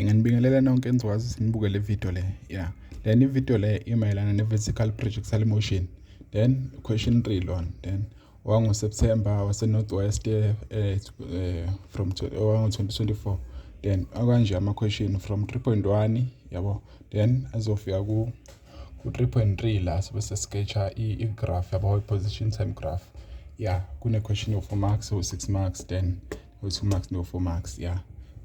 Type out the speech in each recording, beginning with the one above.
Nginibingelela nonke enizokwazi ukuthi nibuke le video le. Yeah. Then i-video le imayelana ne-vertical projectile motion. Then question 3 lona. Then wango-September wase-Northwest from 2024. Then akanje ama-question from 3.1 yabo. Then azofika ku 3.3 la sobe sketcha i-graph yabo, i-position time graph. Yeah, kune-question of 4 marks, 6 marks, then 2 marks no 4 marks. Yeah.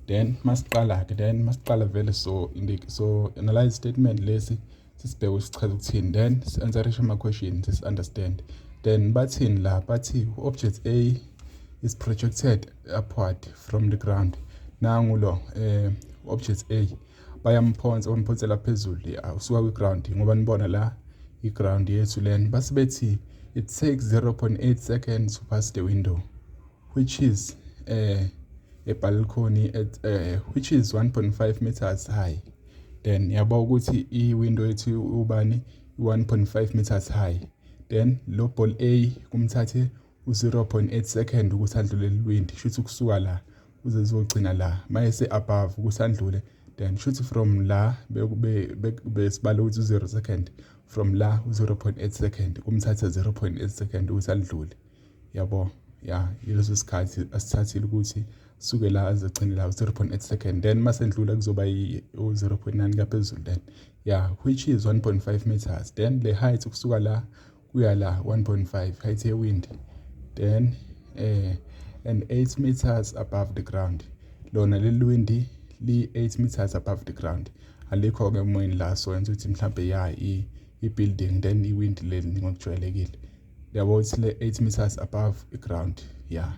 Then masiqala vele so analyze statement lesi sisibheke sichaza ukuthini, then answerisha ama questions understand. Then bathi object A is projected upward from the ground. Nangu lo object A bayamphonsela phezulu usuka kwi-ground ngoba nibona la i-ground yethu lena. Base bethi it takes 0.8 seconds to pass the window, which is a balcony at which is 1.5 meters high. Then yabo ukuthi i-window yethu ubani 1.5 meters high. Then lo ball A kumthathe u-0.8 second ukuthi andlule lwind, shuthi kusuka la uze zogcina la mayese above ukuthi andlule. Then shuthi from la besibalo ukuthi 0 second, from la 0.8 second kumthatha 0.8 second ukuthi andlule. Yabo, yeah, yileso sikhathi asithathile ukuthi suke la azogcina la 0.8 second. Then masendlula kuzoba u-0.9 kaphezulu. Then yeah, which is 1.5 meters. Then the height kusuka la kuya la 1.5 height ye wind. Then and 8 meters above the ground. Lona leli windi li 8 meters above the ground. Alikho ke moyeni la so yenza ukuthi mhlambe ya i-building then i-wind leli ngokujwayelekile. Yabo ukuthi le 8 meters above the ground. Yeah.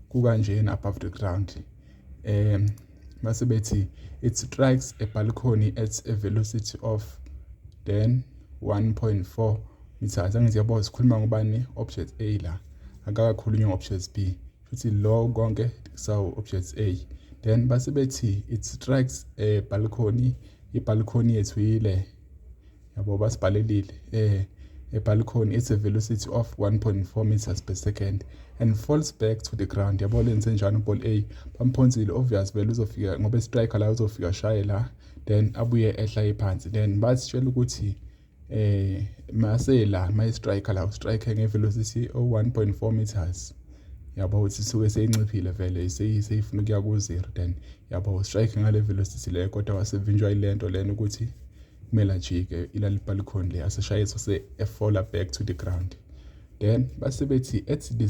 Kukanjena above the ground. Mase bethi it strikes a balcony at a velocity of then 1.4 meters. Angithi yabo sikhuluma ngobani object A la. Akakakhulunywa object B. Futhi lo konke saw object A. Then base bethi it strikes a balcony. I-balcony yethu yile. Yabo basibhalelile. A balcony at a velocity of 1.4 meters per second and falls back to the ground. Yabo lenze njani ball A bamphonsile obvious vele uzofika ngoba striker la uzofika shaye la then abuye ehla phansi. Then basitshela ukuthi mase la my striker la striker ngevelocity of 1.4 meters. Yabo uthi suke seyinciphile vele seyifuna ukuya ku-0. Then yabo striker ngale velocity le kodwa wasevinjwa ilento lena ukuthi kumele ajike ilali balcony le aseshayisa se fall back to the ground. Then base bethi at the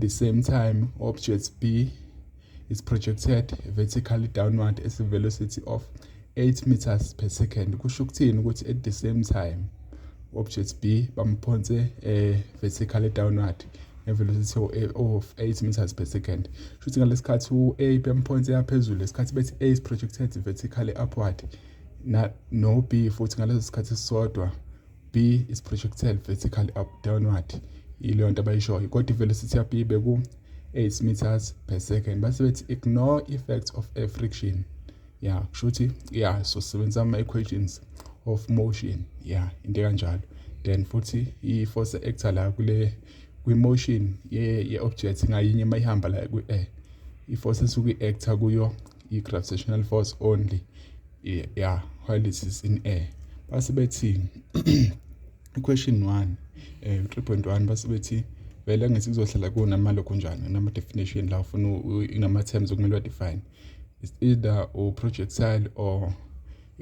same time object B is projected vertically downward at a velocity of 8 meters per second. Kusho ukuthini ukuthi at the same time object B bamphonse vertically downward a velocity of 8 meters per second. Shuthi ngalesikhathi u-A bamphonse yaphezulu, lesikhathi bethi A is projected vertically upward. No B futhi ngaleso sikhathi sisodwa B is projected vertically downward. Ile nto abayishoyo kodwa i-velocity ya B beku 8 meters per second. Base bethi ignore effects of air friction. Yeah, kushuthi yeah so sisebenzisa ama-equations of motion. Yeah, into kanjalo. Then futhi i-force actor la kwi-motion ye-object ngayinye mayihamba la ku-air. I-force esuke i-actor kuyo i-gravitational force only. Yeah, while it is in air. Base bethi question 1 3.1 base bethi vele ngithi kuzohlala kunamalo kunjani nama definition la ufuna inama terms okumele wa define. It's either a projectile or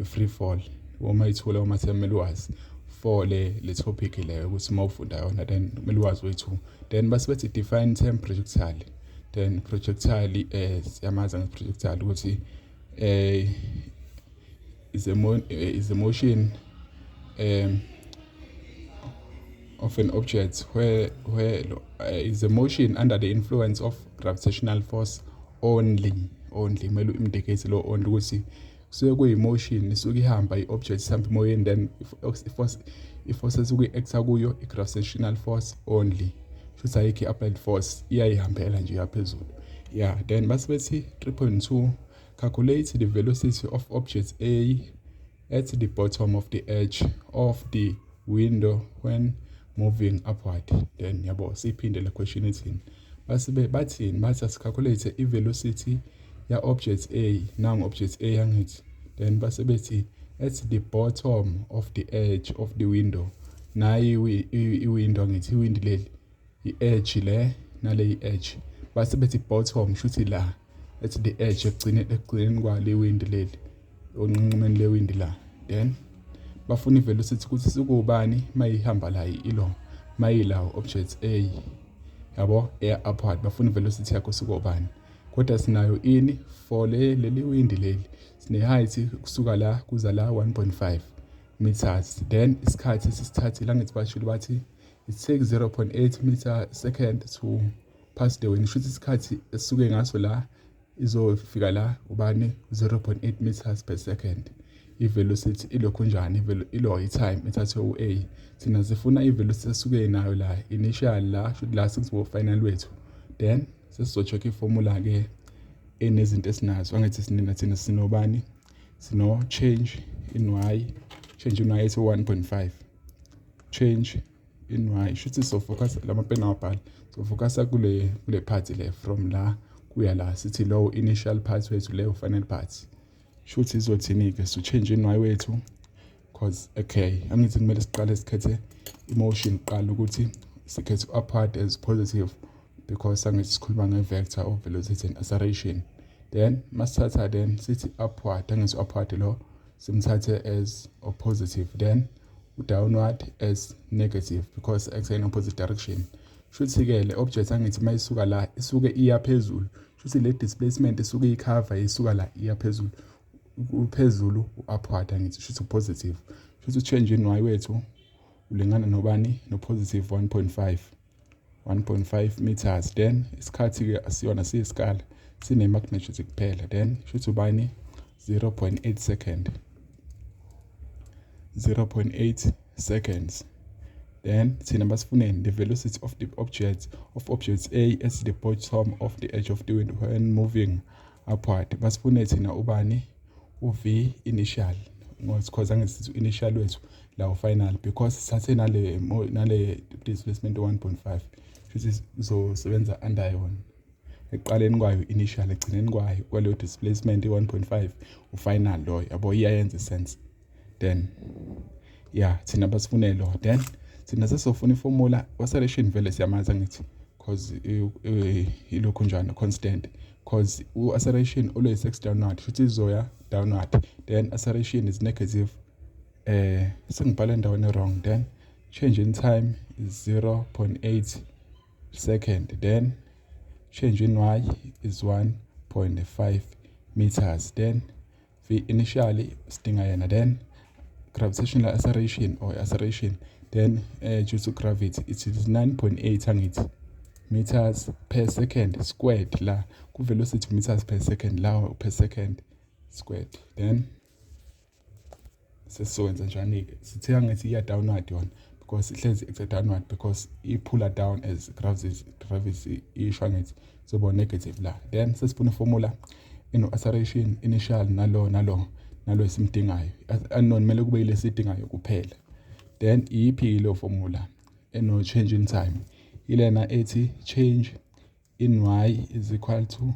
a free fall. Uma ithola uma term melwazi for le topic le ukuthi mawufunda yona then melwazi wethu. Then base bethi define term projectile. Then projectile siyamaza ngeprojectile ukuthi is a motion of an object where is a motion under the influence of gravitational force only mele indicate lo only ukuthi suke kuyi-motion isuke ihamba i-object ihamba emoyeni then i-force esuke i-actor kuyo i-gravitational force only. Futhi ayikho i-applied force iyayihambela nje yaphezulu. Yeah, then base bethi 3.2 calculate the velocity of object A at the bottom of the edge of the window when moving upward. Then yabo siphinde le question ethini bathini bathi asicalculate i-velocity ya object A nangu object A yangithi, then base bethi at the bottom of the edge of the window. Nayi i-window ngithi iwindi leli i-edge le nale i-edge, base bethi bottom shuthi la at the edge ekugcineni kwale windi leli onqinqumeni le windi la. Then bafuna i-velocity ukuthi sikubani mayihamba la ilo mayila object A yabo upward, bafuna i-velocity yakho sikubani. Kodwa sinayo ini for leli windi leli sine height kusuka la kuza la 1.5 meters. Then isikhathi sisithathe la ngithi bashilo bathi it takes 0.8 meter second to pass the wind. Shuthi isikhathi esisuke ngaso la izofika la ubani 0.8 meters per second. I-velocity ilokhu njani, ilo i-time ethathwe u-A. Thina sifuna i-velocity esuke nayo la initial la shuthi la sekuzoba final wethu. Then sesizo-check i-formula ke enezinto esinazo. Angithi thina sinobani, sino change in y, change in y ethi 1.5, change in y shuthi so focus lama pen awabhala, so focus kule part le from la kuya la sithi low initial part wethu leyo final part. Shuthi izothini ke so change in y wethu cause okay angithi kumele siqale sikhethe emotion qala ukuthi sikhethe upward as positive because angithi sikhuluma nge-vector of velocity and acceleration. Then masithatha then sithi upward, angithi upward lo simthathe as a positive, then downward as negative because x in opposite direction. Shuthi ke le object angithi mayisuka la isuke iya phezulu, shuthi le displacement isuke icover isuka la iya phezulu, uphezulu upward angithi shuthi positive. Shuthi change in y wethu ulingana nobani no positive 1.5 meters. Then isikhathi ke asiyona siyiskala sine magnitude kuphela, then shuthi ubani 0.8 second, 0.8 seconds. Then thina basifuneni the velocity of the object A at the bottom of the edge of the window when moving upward. Basifune thina ubani uv initial because angithi initial wethu la final because sathe nale displacement 1.5 shuthi izosebenza under yona eqaleni kwayo initial egcineni kwayo kwaleyo displacement 1.5 ufinal lo yabo iyayenza sense. Then yeah thina basifune lo, then thina sesofuna iformula acceleration vele siyamazi ngithi cause ilokhu njani constant cause acceleration always x downward shuthi izoya downward, then acceleration is negative. Sengibhala endaweni wrong, then change in time is 0.8 second, then change in y is 1.5 meters. Then v initially sidinga yena, then gravitational acceleration or acceleration then due to gravity it is 9.8 angithi meters per second squared la ku velocity meters per second la per second squared. Then sesizowenza njani ke sithe angithi iya downward yona because ihlezi exa downward because iphula down as gravity isho angithi soba negative la. Then sesifuna formula eno acceleration initial nalo esimdingayo unknown mele kube ile sidingayo kuphela. Then iyiphi lo formula eno change in time ilena ethi change in y is equal to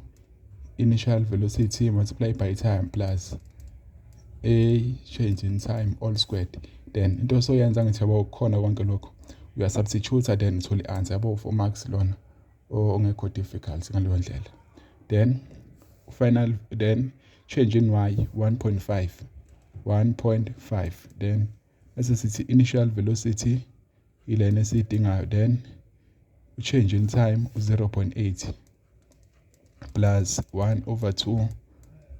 initial velocity multiplied by time plus a change in time all squared. Then into soyenza ngithi yabo khona konke lokho uya substitute then uthola i-answer yabo for marks lona ongekho difficult ngaleyo ndlela. Then final then change in y 1.5 then bese sithi initial velocity ilena esiyidingayo, then change in time 0.8 plus 1/2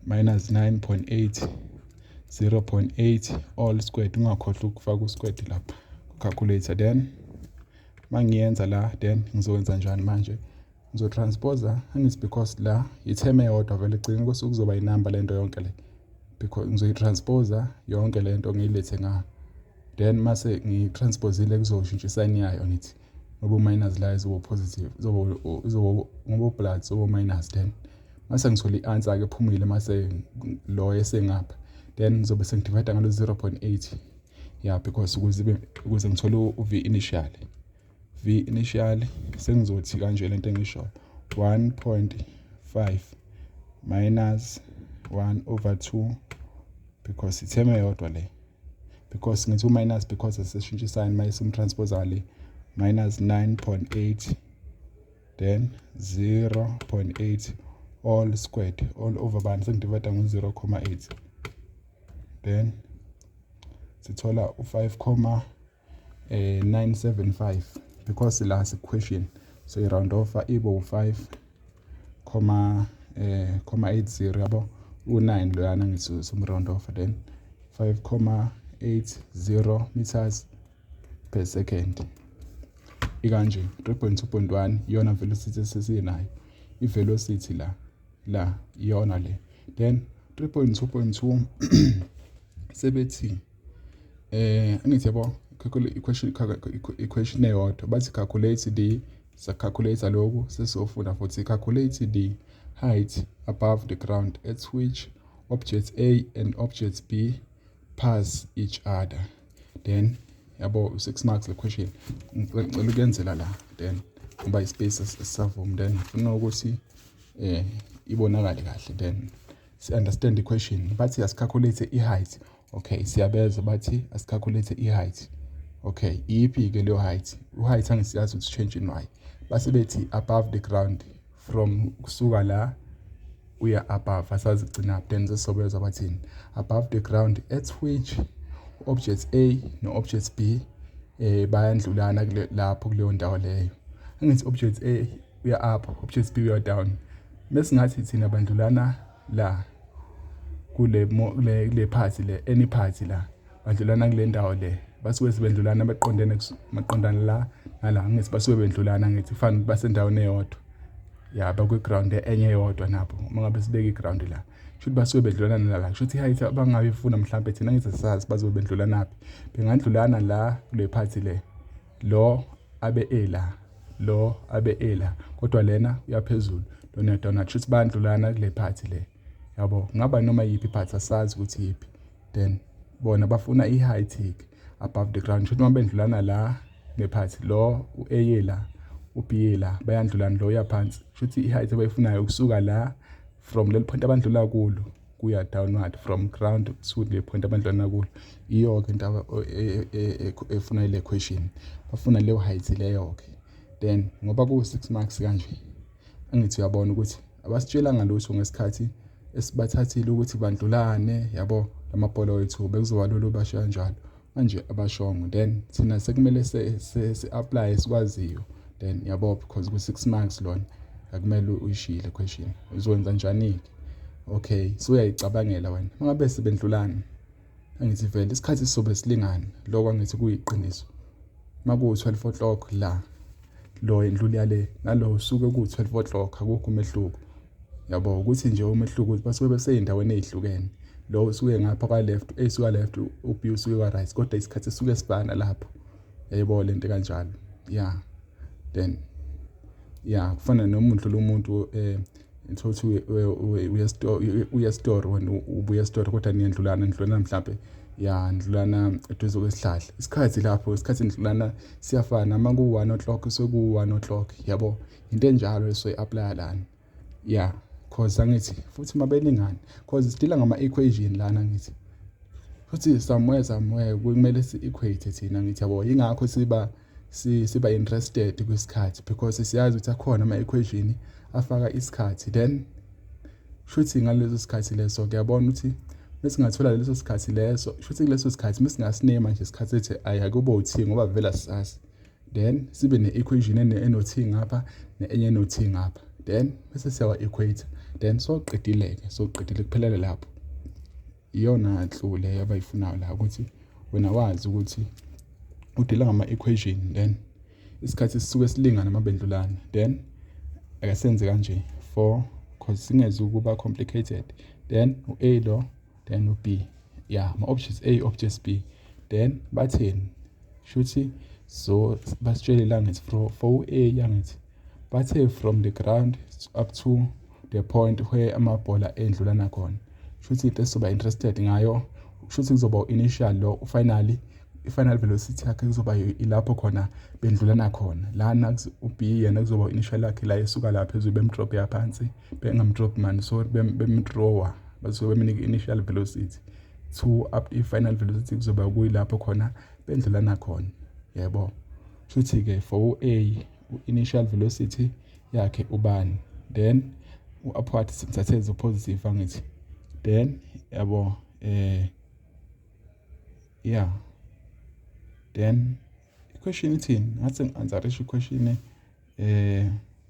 minus 9.8 0.8 all squared. Ungakhohlwa ukufaka usquared lapha calculator. Then mangiyenza la then ngizokwenza njani manje, ngizotranspose angithi because la itheme yodwa vele egcineni kwese kuzoba inamba lento yonke le because ngizoyitranspose yonke lento ngiyilethe nga, then mase ngitranspose kuzoshintsha isign yayo ngithi ngoba minus la izoba positive izoba ngoba plus izoba minus. Then mase ngithola i-answer ke ephumile mase lo esengapha then ngizobe sengidivide ngalo 0.8 yeah because ukuze ngithole uv initial sengizothi kanje lento engisho 1.5 minus 1/2 because itheme yodwa le, because ngithi minus because asishintsha isign mayise umtranspose le minus 9.8 then 0.8 all squared all over bani sengidivide ngo-0.8 then sithola u-5.975 because la equation so i-round off ibe u-5.80 yabo u-9 loyana ngithi some-round off then 5.80 meters per second ikanje 3.2.1 iyona velocity esesinayo i-velocity la iyona le then 3.2.2 sebethi angithi yabo equation eyodwa bathi calculate the calculator lokhu sesofunda futhi calculate the height above the ground at which objects A and objects B pass each other then yabo 6 marks le question ngicela ukuyenzela la then ngoba ispace esavuma then ufuna ukuthi ibonakale kahle then si understand the question bathi asicalculate i-height okay siyabeza bathi asicalculate i-height okay iyiphi ke leyo height u-height angisiyazi ukuthi change in y base bethi above the ground from kusuka la uya above asazi gcina then sesobeza bathini above the ground at which objects A no objects B bayandlulana lapho kuleyo ndawo leyo angithi objects A uya up objects B uya down mesingathi thina bandlulana la kule party le any party la bandlulana kule ndawo le basuke sibendlulana maqondana la nala ngithi basuke bendlulana ngithi fana basendaweni eyodwa ya bakwe ground enye eyodwa nabo mangabe sibeka i-ground la should basuke bedlulana la should i-height abangabe ifuna mhlambe thina ngithi sazi bazobe bendlulana naphi bengandlulana la kule party le lo abe A la lo abe A la kodwa lena uyaphezulu lona down should bandlulana kule party le yabo ngaba noma yipi party asazi ukuthi yipi then bona bafuna i-height above the ground should mabendlulana la nephathi lo u-A la u-B la bayandlulana lo yaphansi shothi i-height abayifunayo ukusuka la from le point abandlula kulo kuya downward from ground to le point abandlulana kulo iyo ke into efuna ile equation bafuna leyo height leyo ke then ngoba ku 6 marks kanje angithi uyabona ukuthi abasitshela ngalutho ngesikhathi esibathathile ukuthi bandlulane yabo lamabhola wethu bekuzoba lolu basho kanjalo manje abashongo then thina sekumele se apply sikwaziyo then yabo because ku 6 marks lona akumele uyishile question uzokwenza njani okay so uyayicabangela wena mangabe sebendlulana angithi vele isikhathi sizobe silingana lokho angithi kuyiqiniso maku 12 o'clock la lo endluli yale nalo usuke ku 12 o'clock akukho umehluko yabo ukuthi nje umehluko ukuthi basuke beseyindaweni ezihlukene lo usuke ngapha kwa left esuka left uB usuke kwa right kodwa isikhathi esisuke sibana lapho yayibona lento kanjalo yeah then yeah kufana nomuntu lo muntu intothu uya store wena ubuya store kodwa niyendlulana mhlambe ya ndlulana eduze kwesihlahla isikhathi lapho isikhathi ndlulana siyafana mangu 1 o'clock soku 1 o'clock yabo into enjalo eso apply lana yeah cause angithi futhi mabelingana cause sidila ngama equation lana ngithi futhi somewhere kumele si equate thina ngithi yabo ingakho siba interested kwisikhathi because siyazi ukuthi akhona ama equation afaka isikhathi then futhi ngalezo sikhathi leso kuyabona ukuthi mesingathola leso sikhathi leso futhi kuleso sikhathi mesingasinema manje isikhathi ethi ayakubo uthi ngoba vela sisasi then sibe ne-equation enothi ngapha nenye enothi ngapha then bese siyawa equate then soqedile kuphelele lapho iyona nhlule yabayifunayo la ukuthi wena wazi ukuthi udila ngama equation then isikhathi sisuke silingana mabendlulana then akasenze kanje for cause singeze ukuba complicated then u-A lo then u-B yeah ma options A options B then batheni shuthi so basitshele la ngithi for A yangithi bathe from the ground up to the point where amabhola endlulana khona shuthi into soba interested ngayo shuthi kuzoba initial lo finally i-final velocity yakhe kuzoba ilapho khona bendlulana khona. Lana u-B yena kuzoba initial yakhe la esuka lapha phezulu bemdrop yaphansi, bengamdrop man, sorry, bemdrawer, basuke bemnika initial velocity to up i-final velocity kuzoba kuyilapho khona bendlulana khona. Yebo. Futhi ke for u-A initial velocity yakhe ubani, then u-upward simthathe as positive angithi, then yabo yeah, then i-question ithini ngathi ngi-answerishe i-question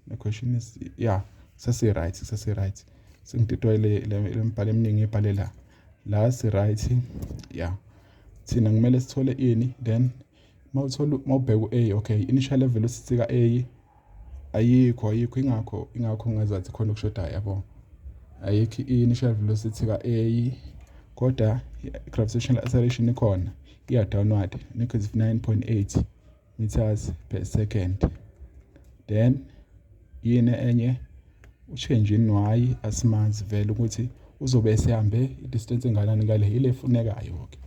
ne-question is yeah sesi-right sengididwa le mbhalo eminingi ebhale la si-right. Yeah, thina kumele sithole ini, then mawubheka u-A, okay, initial velocity ka-A ayikho ingakho ngazathi khona ukushodayo yabo. Ayikho i-initial velocity ka-A kodwa i-gravitational acceleration ikhona, iya downward negative 9.8 meters per second. Then yini enye, u-change in y asimazi vele ukuthi uzobe sehambe i-distance enganani ngale, ile efunekayo. Okay,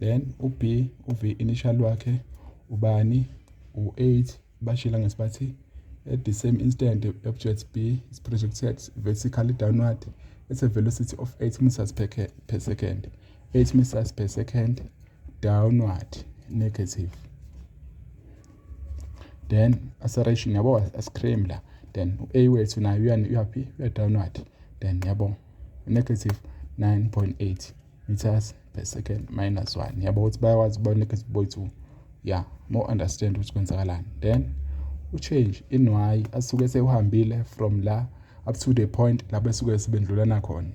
then u-B uv initial wakhe ubani, u-8, bashila ngesibathi at the same instant the object B is projected vertically downward at a velocity of 8 meters per second. 8 meters per second downward negative. Then acceleration yabo ascream la, then A wethu nayo uyaphi, downward, then yabo negative 9.8 meters per second minus 1. Yabo uthi bayawazi ba negative boy 2. Yeah, more understand ukuthi kwenzakalani. Then u-change in y asuke sewuhambile from la up to the point la besuke sibendlulana khona,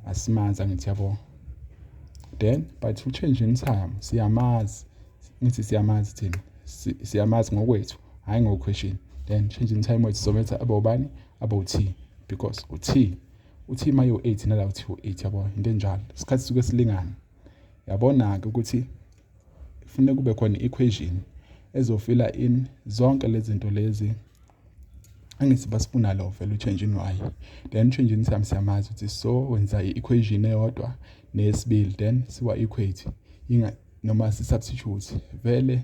asimazi angithi yabo. Then but u-change in time siyamazi, ngithi siyamazi thina, siyamazi ngokwethu hayi ngo-question. Then change in time wethu sometha abobani, abo-t, because u-t maye u-8 nala uthi u-8 yabo, into enjalo, isikhathi suke silingana. Yabona-ke ukuthi kufanele kube khona i-equation ezofila in zonke lezi zinto lezi angithi basifuna lo vele u-change in y. Then change in time siyamazi ukuthi so wenza i-equation eyodwa nesibili, then siwa equate noma si-substitute vele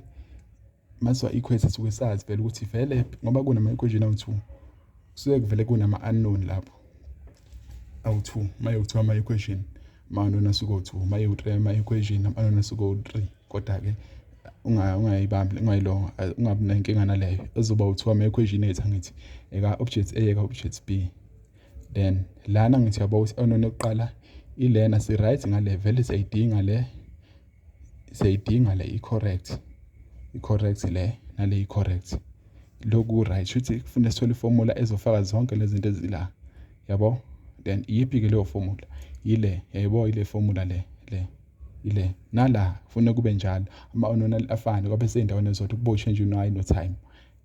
masiwa equate suke sazi vele ukuthi vele ngoba kunama equation awu-2 kusuke vele kunama unknown lapho awu-2, maye u-2 ama equation ama-unknown asuke u-2, maye u-3 ama equation ama-unknown asuke u-3. Kodwa ke ungayibambi ungabi nenkinga naleyo, ezoba u-2 ama equation ethu angithi eka object A eka object B. Then lana ngithi yabo ukuthi unknown yokuqala ilena si-right ngale vele siyayidinga le i-correct le nale i-correct loku right, futhi kufanele sithole iformula ezofaka zonke lezi zinto ezila yabo. Then iyiphi ke leyo formula, ile yabo, ile formula le ile nala kufanele kube njalo ama-unknown afane kwabe seyindaweni ezodwa kubo change in y no time.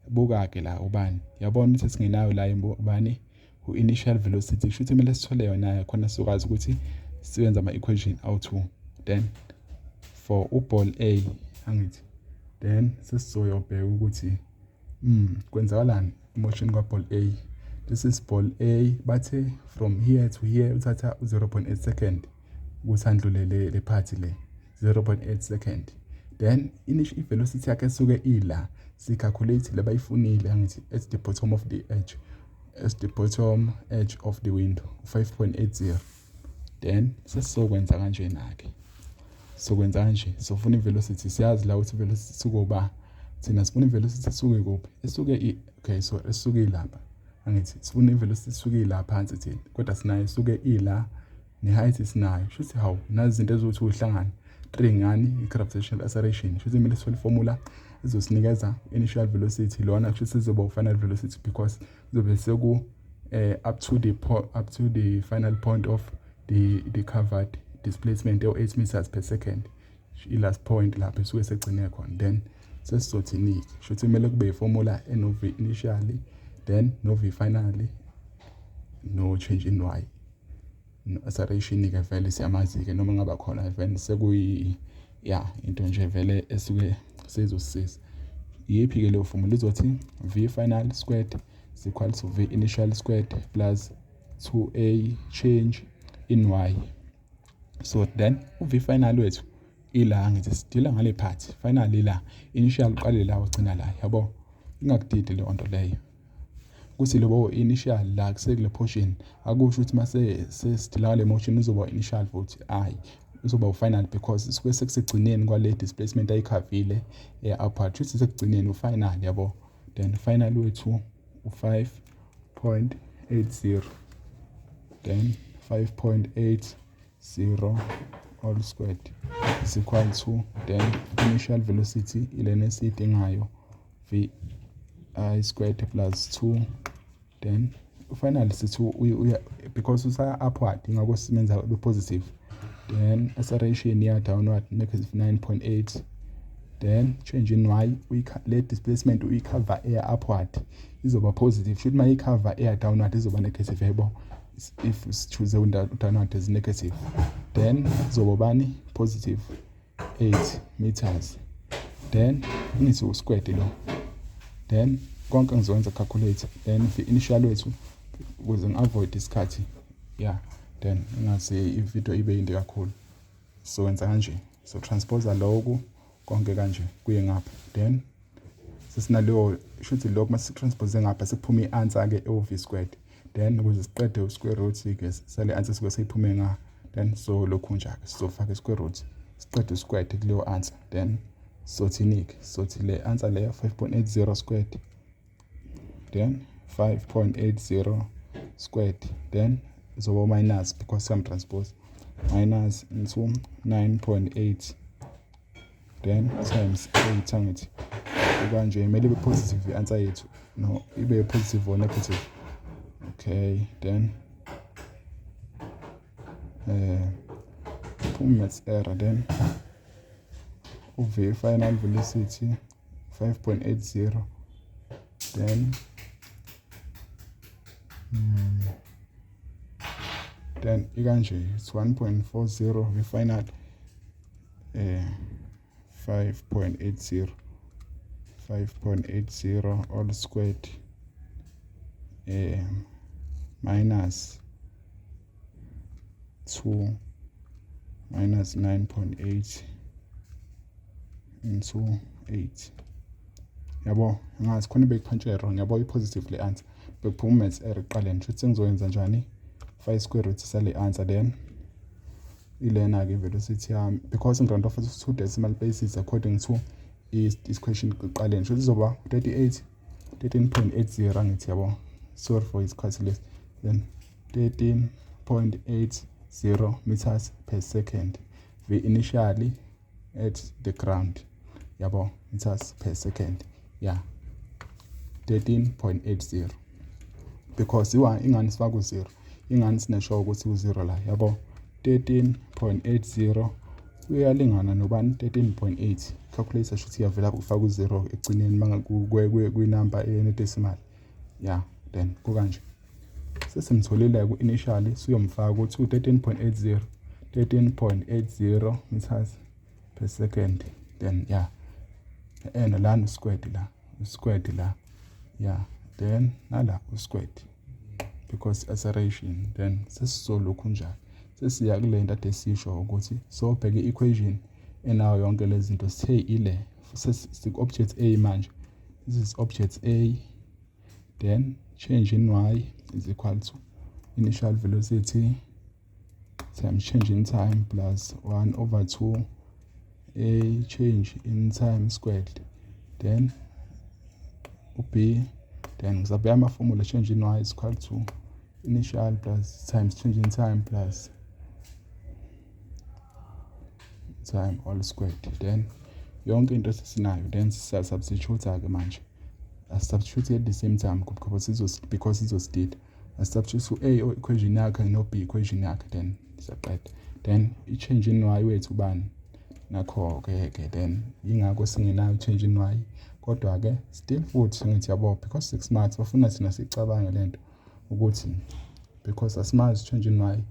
Buka ke la ubani, yabona ukuthi singenayo la ubani u-initial velocity, futhi kumele sithole yona khona sizokwazi ukuthi siyenza ama-equation awu-2. Then for u-ball A angithi, then sesizoyobheka ukuthi kwenzakalani motion kwa-ball A. This is ball A, bathe from here to here uthatha 0.8 second ukuthi andlule le part le 0.8 second. Then initial velocity yakhe suke ila, si-calculate le bayifunile angithi at the bottom of the edge of the window 5.80. Then sesizokwenza kanjena-ke, sokwenza kanje, sofuna i-velocity, siyazi la ukuthi velocity sukuba thina sifuna i-velocity isuke kuphi, esuke ilapha angithi sifuna i-velocity isuke ila phansi thina, kodwa sinayo isuke ila ne-height sinayo. Shuthi hawu nazi izinto ezothi uhlangane 3 ngani i-gravitational acceleration, shuthi kumele sithole iformula ezosinikeza initial velocity, lona shuthi sizoba u-final velocity because kuzobe seku up to the final point of the covered displacement of 8 meters per second, i-last point lapho esuke segcine khona. Then sesizothi shuthi kumele kube iformula eno-v initially, then no-v finally, no change in y. Acceleration ke vele siyamazi ke noma ngaba khona vele sekuyi into nje vele esuke sezosisiza. Yiphi ke leyo formula izothi v final squared is equal to v initial squared plus 2a change in y. So then u-v final wethu ila ngithi sidila ngale part finally la initial uqale la ugcina la yabo ingakudidi le nto leyo kuthi lobo initial la kusekule portion akusho ukuthi mase sesidila ngale motion izoba initial futhi uzoba u-final because sike sekusegcineni kwale displacement ayikhavile upward futhi sekugcineni u-final yabo then final wethu u-5.80 then 5.80 all squared is equal to then initial velocity ilena esiyidingayo v I squared plus 2 then finally sithi because usa upward ingakho simenza ube positive then acceleration ya downward negative 9.8 then change in y le displacement uyicover air upward izoba positive should my cover air downward izoba negative yebo if choose downward as negative then izoba bani positive 8 meters then ngithi u-squared lo then konke ngizokwenza calculate then initial wethu ukuze ngi-avoid isikhathi then ingase ivideo ibe yinde kakhulu so wenza kanje so transpose lokhu konke kanje kuye ngapha then sesinaleyo shuthi lokhu mase transpose ngapha sekuphuma i-answer ke v squared then ukuze siqede u-square root ke sale answer sike seyiphume nga then so lokhu nje sizofaka i-square root siqede u-squared kuleyo answer then sothi le answer leyo 5.80 squared then 5.80 squared then izoba minus because some transpose minus into 9.8 then times 8 angithi kanje kumele ibe positive i-answer yethu no ibe positive or negative okay then maths error then uv final velocity 5.80 then ikanje it's 1.40 v final 5.80 all squared minus 2 minus 9.8 into 8 yabo ngazi khona beyiphantshwe wrong yabo i-positive le answer bekuphuma maths error eqaleni futhi sengizoyenza njani 5 square root sale answer then ilena ke velocity yami because ngiround off 2 decimal places according to is question eqaleni futhi izoba 13.80 ngithi yabo sorry for his calculation then 13.80 meters per second we initially at the ground yabo meters per second 13.80 because ingani sifaka u0 ingani sineshow ukuthi u0 la yabo 13.80 uyalingana nobani 13.8 calculator shothi yavela ufaka u0 egcineni mangakwe kwinamba enedecimal then kukanje sesimtholile ku initially siyomfaka ku 13.80 meters per second then lana squared la then nala squared because acceleration then sesizolokhu njalo sesiya kule nto desisho ukuthi so bheke equation enayo yonke lezi zinto sithe ile object A manje this is object A then change in y is equal to initial velocity times change in time plus 1/2 a change in time squared then b then ngizabeka ama-formula change in y is equal to initial plus times change in time plus time all squared then yonke into sesinayo then sisubstitute ke manje substitute at the same time because izosdid substitute u-a equation yakhe no b equation yakhe then siyaqeda then i-change in y wethu ubani nakho ke then ingakho singenayo change in y kodwa ke still futhi ngithi yabo because 6 months bafuna thina sicabange lento ukuthi because asimazi change in y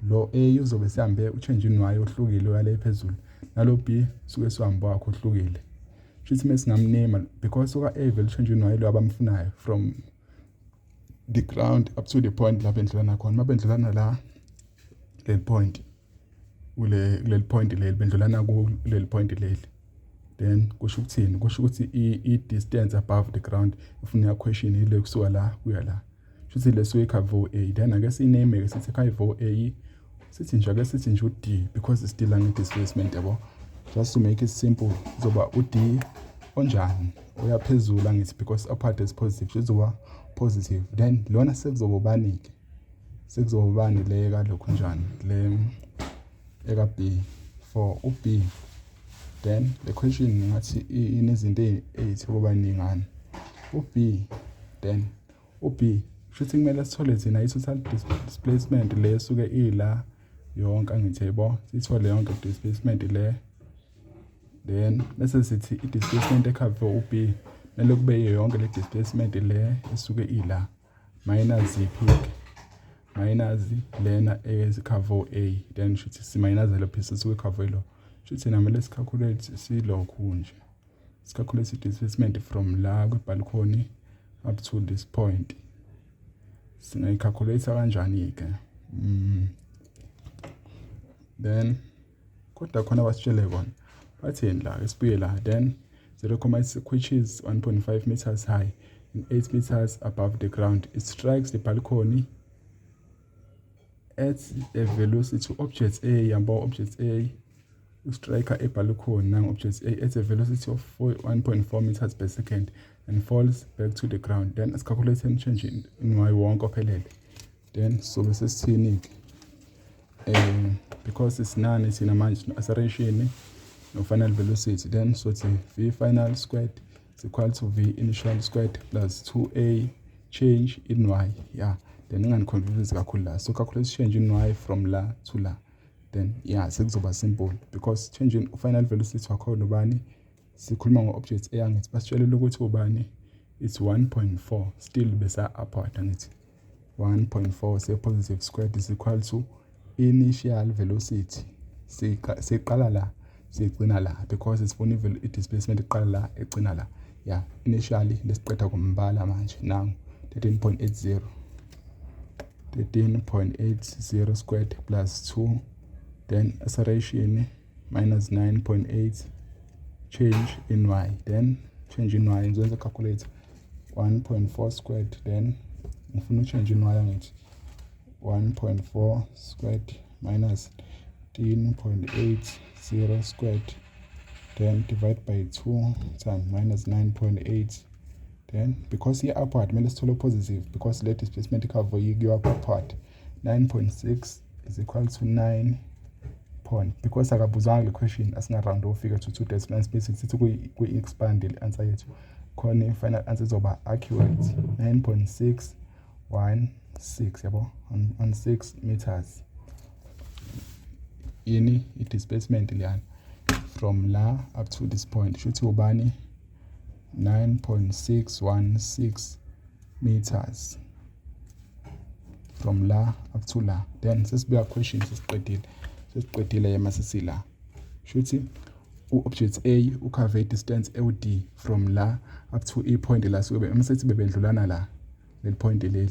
lo a uzobe sihambe u-change in y ohlukile yale phezulu nalo b suke sihambe wakho ohlukile shithi mesingamname because oka a vele change in y lo abamfunayo from the ground up to the point lapho endlelana khona mabendlelana la le point kuleli point leli bendlulana kuleli point leli. Then kusho ukuthini? Kusho ukuthi i-distance above the ground ifuna ya question ile kusuka la kuya la. Shuthi lesuke cover A. Then ake siname ke sithi cover A. Sithi nje ake sithi nje u-D because it's still ang displacement yabo. Just to make it simple, zoba u-D onjani uyaphezulu angithi because apart is positive sizoba positive. Then lona sekuzoba ubani ke? Sekuzoba ubani le kalokho njani? Le eka B for u-B. Then the question ngathi inezinto ezithi kuba ningana. U-B then u-B shuthi kumele sithole thina i-total displacement le esuke ila yonke angithi yebo sithole yonke displacement le. Then bese sithi i-displacement ekhave u-B mele kube yonke le displacement le esuke ila minus iphi minus lena ezikhave A. Then shuthi si minus le piece esuke khave lo. Shuthi namele calculate silokhu nje. Calculate displacement from la kwi-balcony up to this point. Singayicalculate kanjani ke? Then kodwa khona basitshele kona. Bathini la esibuye la then 0.6 which is 1.5 meters high and 8 meters above the ground. It strikes the balcony at a velocity to object A yabo object A. Striker a balcony nang object A at a velocity of 1.4 meters per second and falls back to the ground. Then as calculate and change in y wonke ophelele. Then so besesithini because it's none it's in a manje acceleration no final velocity. Then so v final squared is equal to v initial squared plus 2a change in y. Yeah, then ngani-confuse kakhulu la. So calculate change in y from la to la. Then yeah sekuzoba simple because changing final velocity wakho nobani sikhuluma ngo-object A angithi basitshelile ukuthi ubani it's 1.4 still besa upward angithi 1.4 say positive squared is equal to initial velocity. Siqala la sigcina la because isifuna i-displacement iqala la egcina la. Yeah, initially lesiqeda kumbala manje now 13.80 squared plus 2 then acceleration minus 9.8 change in y. Then change in y ngizoyenza calculate 1.4 squared then ngifuna change in y angithi 1.4 squared minus 13.80 squared then divide by 2 times minus 9.8. Then because here upward mele sithole positive because let displacement cover you go upward 9.6 is equal to 9 point because akabuzanga le question asingaround ofika to 2 decimal spaces sithi kuyi-expand le answer yethu khona i-final answer izoba accurate 9.616 yabo on 6 meters yini i-displacement liyana from la up to this point shuthi ubani 9.616 meters from la up to la. Then sesibuya question sesiqedile masisila shuthi u-object A ukhave distance ewu-D from la up to i-point la so masithi bebendlulana la leli point leli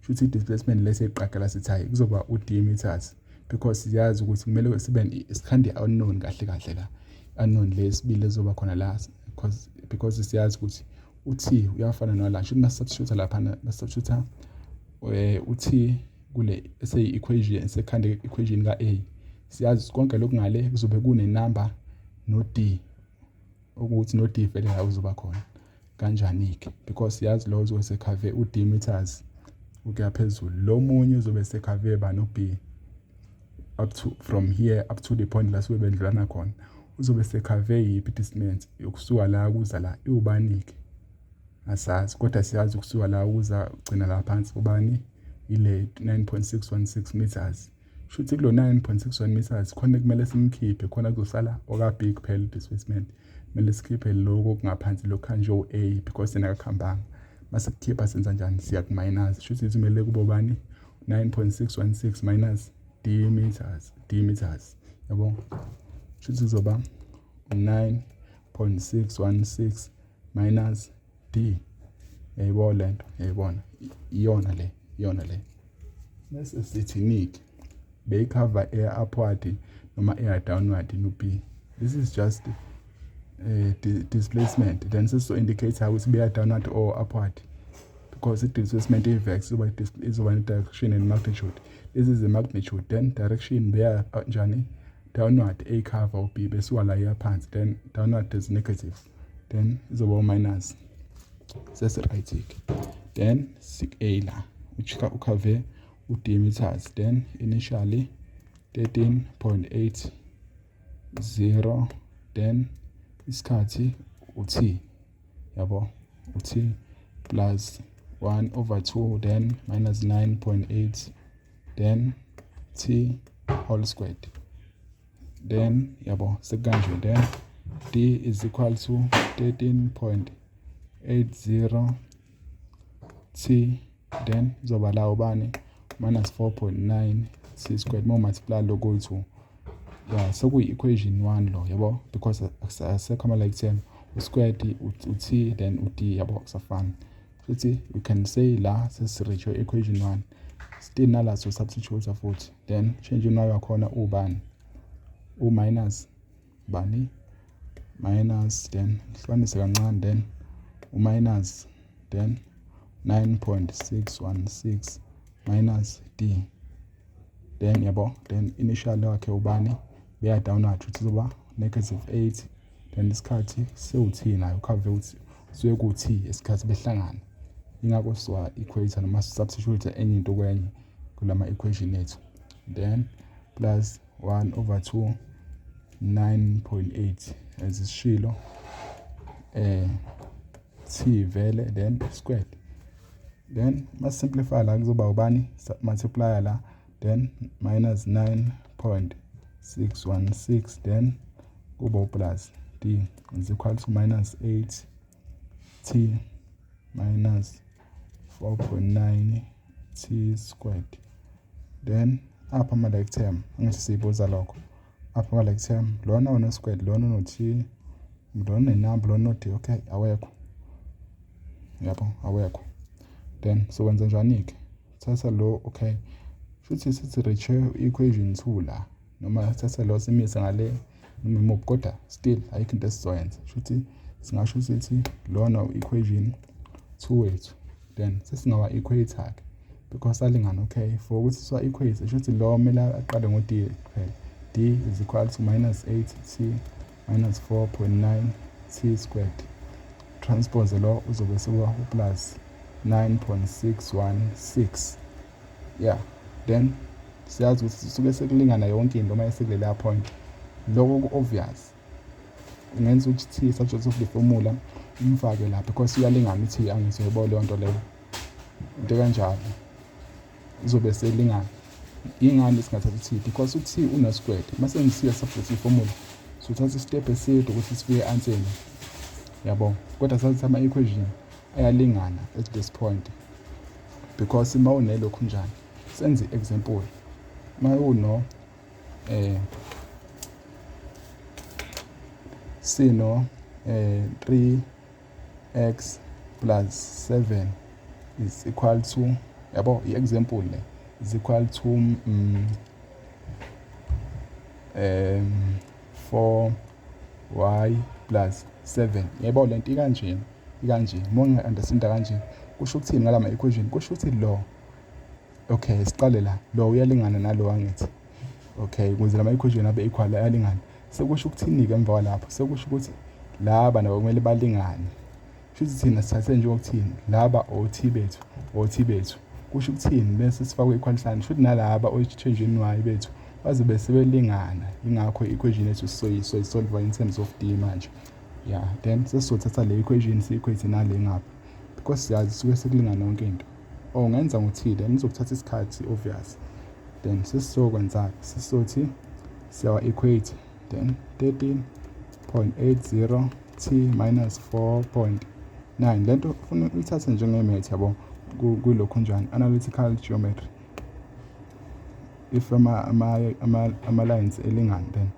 shuthi i-displacement leseyiqagela sithi hayi kuzoba u-D meters because siyazi ukuthi kumele sibe sikhande unknown kahle kahle la unknown lesibili ezoba khona la because siyazi ukuthi u-T uyafana nala shuthi masubstitute lapha masubstitute u-T kule eseyi-equation sekhande equation ka-A siyazi konke lokhu ngale kuzobe kune-number no-D ukuthi no-D vele la uzoba khona kanjani ke because siyazi lo uzobe sekhave u-D meters ukuya phezulu lo munye uzobe sekhave ba no-B up to from here up to the point la sibe bendlulana khona uzobe sekhave yiphi distance yokusuka la kuza la iwubani ke asazi kodwa siyazi ukusuka la kuza ugcina la phansi ubani ile 9.616 meters shuthi kulo 9.61 meters khona kumele simkhiphe khona kuzosala okabig kuphela displacement kumele sikhiphe lokho kungaphansi lokhanje o-A because sena kakhambanga mase kukhipha senza njani siya ku minus shuthi kumele kube bani 9.616 minus D meters yabo shuthi kuzoba 9.616 minus D yayibona lento yayibona iyona le bese sithi niki beyicover air upward noma air downward no B. This is just displacement. Then this indicates how it's be downward or upward, because the displacement vex is one direction and magnitude. This is the magnitude. Then direction bear journey downward A cover or B bese wala ya phansi, then downward is negative, then is about minus. That's right. Then sig A la which ukave u-D meters, then initially 13.80, then isikhathi u-T yabo u-T plus 1/2, then minus 9.8, then T whole squared, then yabo sekanje, then D is equal to 13.80 T, then zoba la ubani minus 4.9 C squared more multiply logo to so we equation 1 lo yabo, because asekama like term squared u-T then u-D yabo kusafana. Futhi you can say la sesireach equation 1 still nala so substitute futhi, then change nayo yakhona ubani u minus bani minus, then hlukanise kancane, then u minus, then 9.616 minus D, then yabo, then initial wakhe ubani beya downward uthi zoba -8, then isikhathi sewuthi nayo cover uthi suye kuthi isikhathi behlangana, ingakho siwa equator noma substitute enye into kwenye kulama equation ethu, then plus 1/2 9.8 as isishilo T vele, then squared, then mas simplify la kuzoba ubani multiply la, then minus 9.616, then kuba plus D is equal to minus 8 T minus 4.9 T squared, then apha ama like term angithi siyibuza lokho apha ama like term lona una squared lona no T lona number lona no D, okay awekho yabo awekho, then so wenza njani ke thatha lo, okay futhi sithi reach equation 2 la noma thatha lo simise ngale noma imuphi, kodwa still ayikho into esizoyenza futhi singasho sithi lona equation 2 wethu, then sesingawa equator because alingana, okay for ukuthi siwa equate futhi lo mele aqale ngo D kuphela. D is equal to minus 8 T minus 4.9 T squared, transpose lo uzobe sekuba plus 9.616, yeah, then siyazi ukuthi suke sekulingana yonke into uma sekulela point. Lokho obvious ngenza ukuthi T subject of the formula imfake la because iyalingana T angizoyebo leyo nto leyo into kanjalo izobe selingana. Ingani singathatha T because uT una squared, mase ngisiya subject formula so thatha istep eside ukuthi sifike answering yabo, kodwa sathi ama equation ayalingana at this point because uma unelokhu njani. Senze example, uma uno sino 3x plus 7 is equal to yabo, i-example le is equal to 4y plus 7 yabo. Lento ikanje monga understand kanje kusho ukuthini ngalama equation, kusho ukuthi lo, okay siqale la, lo uyalingana nalo angithi, okay ukuze lama equation abe equal ayalingana, sekusho ukuthini ke emva lapho, sekusho ukuthi laba nabo kumele balingane. Futhi thina sithathe nje ukuthini laba OT bethu kusho ukuthini bese sifake equal sign, futhi nalaba o-change y bethu bazobe sebelingana. Ingakho i-equation yethu solve in terms of D manje, yeah, then sesizothatha le equation si-equate nale ngapha because siyazi suke sekulingana yonke into. Ungenza ngothi then izokuthatha isikhathi obvious, then sesizokwenza sisothi siyawa equate, then 13.80 T minus 4.9 lento ufuna uyithathe njenge-math yabo kulokho njani analytical geometry. If ama lines elingana, then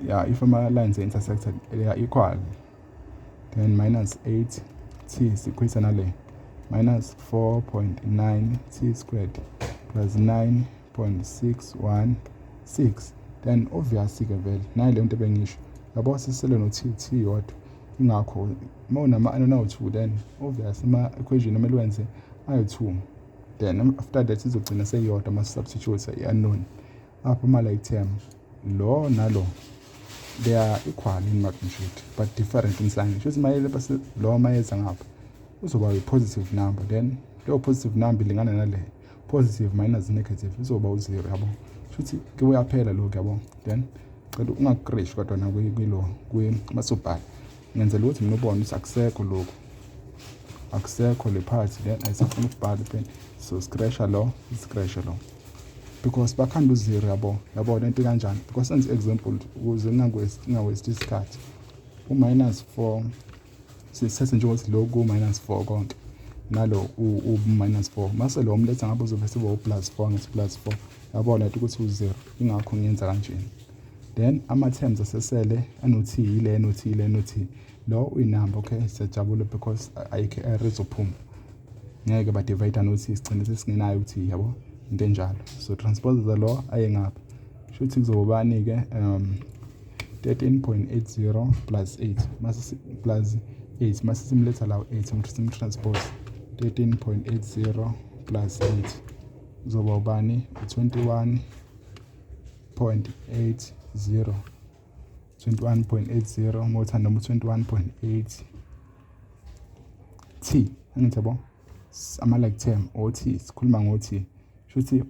yeah, if ama lines intersected they are equal, then minus 8 T is equal to minus 4.9 T squared plus 9 5.616 then obviously ke vele nayi le nto bengisho yabo sisele no t yodwa ingakho uma unama-2 then obviously ama-equation kumele wenze ayi-2 then after that izogcina seyodwa ama-substitute i-unknown apho ama-like term lo nalo they are equal in magnitude but different in sign. Shothi mayele base lo mayeza ngapha uzoba i-positive number then leyo positive number ilingana nale positive minus negative izoba u-0 yabo shothi kuyaphela lokho yabo then cela ungakresh kodwa na kwilo masubhala ngenzela ukuthi mina ubone ukuthi akusekho le part then ayisafuna ukubhala pen so scratch lo because bakhanda u-0 yabo lento kanjani because senze example ukuze ngingawesti isikhathi u-4 sithathe njengokuthi lo ku-4 konke nalo u-4 mase lo umletha ngabe uzobe seba u+4 ngithi +4 yabo lento ukuthi u-0 ingakho ngiyenza kanjeni then ama-terms asesele ano-t ile no-t lo uyinumber okay siyajabula because ayikho error ezophuma ngeke badivide no-t sigcine sesingenayo u-t yabo into enjalo so transpose lo aye ngapha shothi kuzobani-ke 13.80 plus 8 mase plus 8 mase simletha lawo 8 simtranspose 13.80 plus 8 kuzoba ubani 21.80 motha noma 21.8 t angithi yabo ama-like term o-t sikhuluma ngo-t shothi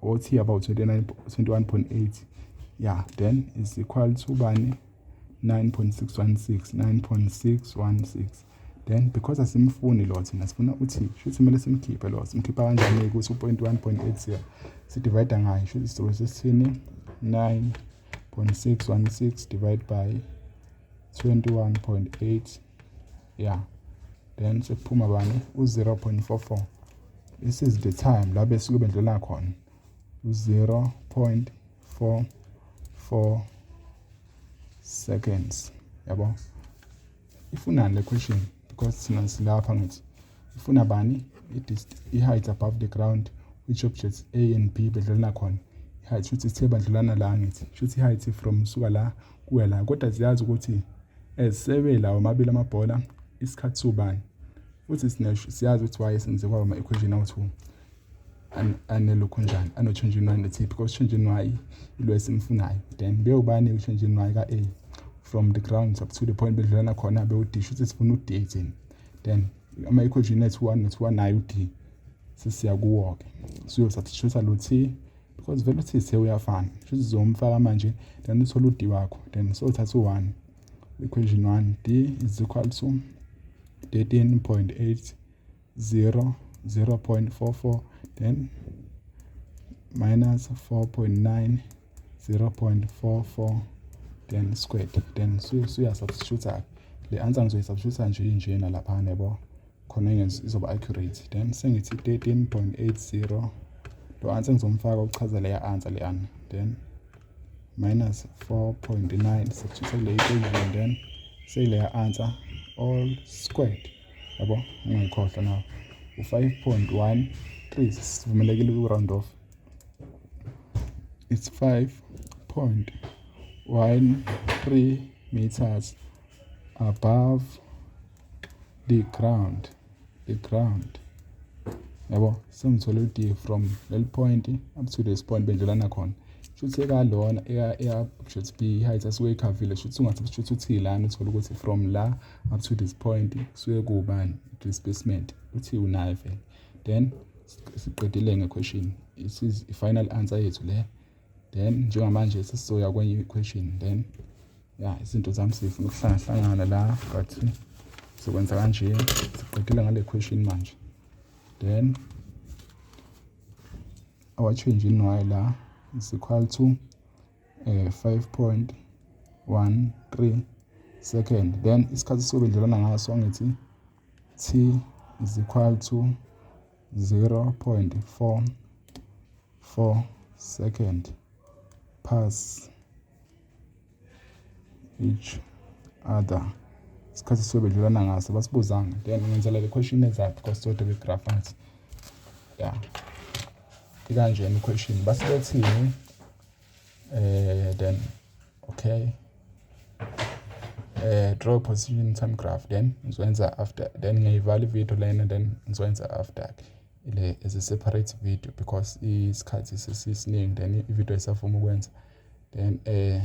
o-t about 21.8 yeah then is equal to bani 9.616 then because asimfuni lo thina sifuna u-t shothi kumele simkhiphe lo simkhipha kanjani ukuthi u.1.80 sidivide ngayo shothi sizobe sesithini 9.616 divided by 21.8 yeah then sekuphuma bani u-0.44 this is the time la bese kube ndlela khona u-0.44 seconds yabo ifuna le question because sina silapha ngithi ifuna bani i-height above the ground which objects A and B bedlulana khona i-height shothi sithe badlulana la ngithi shothi i-height from suka la kuya la kodwa siyazi ukuthi esebe lawo mabili amabhola isikhathi sobani futhi siyazi ukuthi why senze kwawo ama-equation awu-2 anelokhu njani ano-change in y ne-t because change in y ilo esimfunayo then bewubani u-change in y ka-A from the ground up to the point bedlulana khona bewu-D shothi sifuna u-D ethini then ama-equation ethu 1 no-2 nayo u-D sesiya kuwo-ke siyosubstitute lo t because vele u-t siye uyafana shothi sizomfaka manje then uthole u-D wakho then sothatha u-1 equation 1 D is equal to 13.80 0.44 then minus 4.9 0.44 then squared then suya substitute le answer ngizoyisubstitute nje lapha yabo khona izoba accurate then sengithi 13.80 lo answer ngizomfaka ukuchaza le answer leyana then minus 4.9 substitute le equation then say le answer all squared yabo ngikhohlwa nawo u5.13 sivumelekile ku-round off it's 5.13 meters above the ground yabo sengithole u-D from lel point up to this point bendlelana khona shothi ekalona eya-object B i-height asuke ikhavile shothi ungasubstitute u-T lana uthole ukuthi from la up to this point kusuke kubani displacement uthi unayo vele then siqedile ngequestion this is i-final answer yethu le then njengamanje sesizoya kwenye equation then yeah izinto zami sifuna ukuhlangana la but sizokwenza kanje siqedile ngale equation manje then our change in y la is equal to 5.13 second then isikhathi sobedlelana ngaso ngithi t is equal to 0.44 second pass each other isikhathi sobedlelana ngaso basibuzanga then ngenzela le question ezayo because sodwa begraph anti yeah ikanjena question base bethini then okay draw position time graph, then ngizoyenza after, then ngiyivala video lena, then ngizoyenza after ile as a separate video because isikhathi sesisiningi then i video isavuma ukwenza then yeah.